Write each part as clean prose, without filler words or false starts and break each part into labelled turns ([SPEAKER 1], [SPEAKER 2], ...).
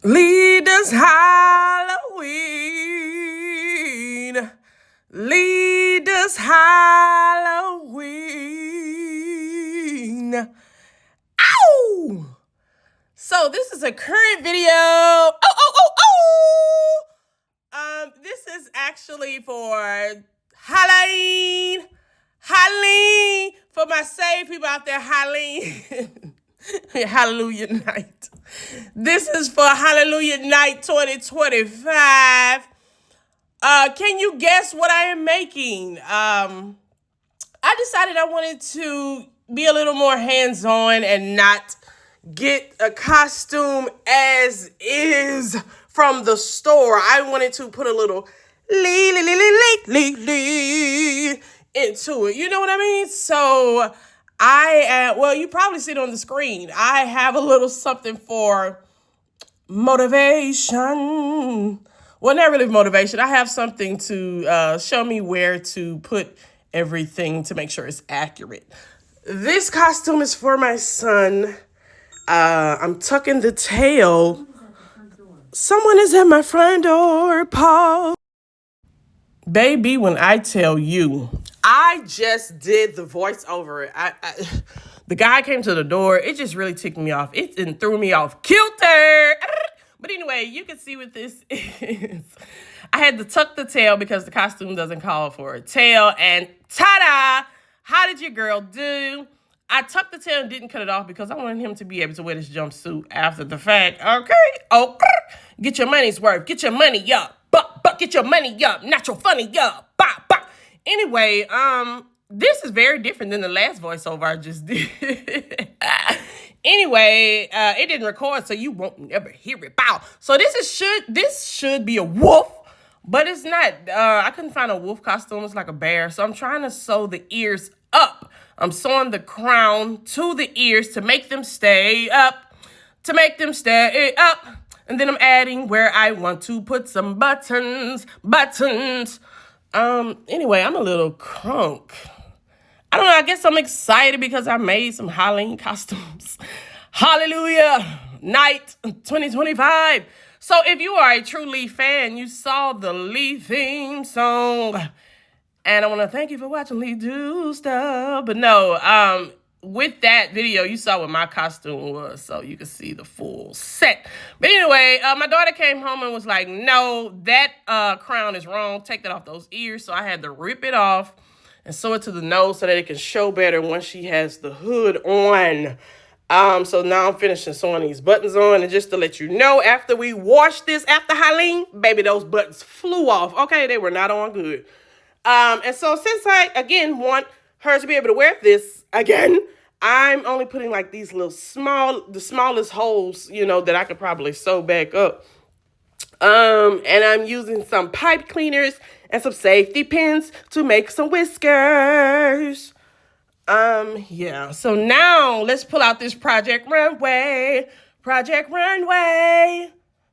[SPEAKER 1] Lead us Halloween. Lead us Halloween. Ow! So this is a current video. This is actually for Halloween. Halloween. For my saved people out there, Halloween. Hallelujah night. This is for Hallelujah night 2025. Can you guess what I am making? I decided I wanted to be a little more hands-on and not get a costume as is from the store. I wanted to put a little Leigh into it. You know what I mean? So well, you probably see it on the screen. I have a little something for motivation. Well, not really motivation. I have something to show me where to put everything to make sure it's accurate. This costume is for my son. I'm tucking the tail. Someone is at my front door, Paul. Baby, when I tell you, I just did the voice over it. The guy came to the door. It just really ticked me off. It threw me off kilter. But anyway, you can see what this is. I had to tuck the tail because the costume doesn't call for a tail. And ta-da! How did your girl do? I tucked the tail and didn't cut it off because I wanted him to be able to wear this jumpsuit after the fact. Okay? Oh, get your money's worth. Get your money up. But get your money up. Not your funny up. Bop, bop. Anyway, this is very different than the last voiceover I just did. Anyway, it didn't record, so you won't ever hear it. Bow. So this should be a wolf, but it's not. I couldn't find a wolf costume. It's like a bear. So I'm trying to sew the ears up. I'm sewing the crown to the ears to make them stay up. And then I'm adding where I want to put some buttons. Anyway, I'm a little crunk. I don't know, I guess I'm excited because I made some Halloween costumes. Hallelujah, night 2025. So if you are a true Leigh fan, you saw the Leigh theme song. And I want to thank you for watching Leigh do stuff. But no, with that video, you saw what my costume was, so you can see the full set. But anyway, my daughter came home and was like, no, that crown is wrong. Take that off those ears. So I had to rip it off and sew it to the nose so that it can show better once she has the hood on. So now I'm finishing sewing these buttons on. And just to let you know, after we washed this after Halloween, baby, those buttons flew off. Okay, they were not on good. And so since I, again, want her to be able to wear this again, I'm only putting like these little the smallest holes, you know, that I could probably sew back up. And I'm using some pipe cleaners and some safety pins to make some whiskers. Yeah. So now let's pull out this Project Runway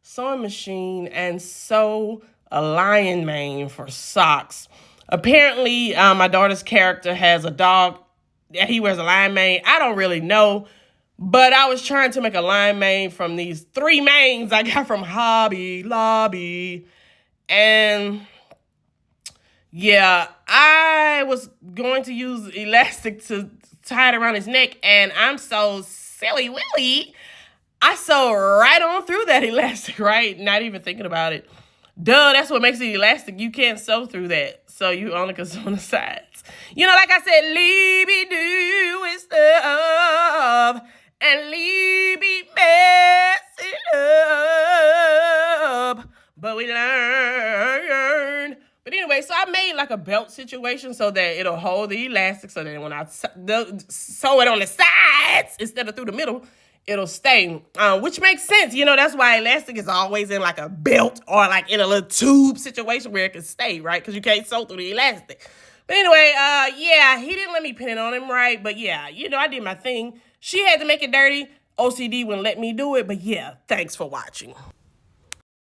[SPEAKER 1] sewing machine and sew a lion mane for socks. Apparently, my daughter's character has a dog that he wears a lion mane. I don't really know, but I was trying to make a lion mane from these 3 manes I got from Hobby Lobby. And yeah, I was going to use elastic to tie it around his neck, and I'm so silly willy. I sewed right on through that elastic, right? Not even thinking about it. Duh, that's what makes it elastic. You can't sew through that. So you only can sew on the sides. You know, like I said, Leigh be doing stuff. And Leigh be messing up. But we learn. But anyway, so I made like a belt situation so that it'll hold the elastic. So that when I sew it on the sides instead of through the middle, it'll stay, which makes sense. You know, that's why elastic is always in like a belt or like in a little tube situation where it can stay, right? Because you can't sew through the elastic. But anyway, yeah, he didn't let me pin it on him right. But yeah, you know, I did my thing. She had to make it dirty. OCD wouldn't let me do it. But yeah, thanks for watching.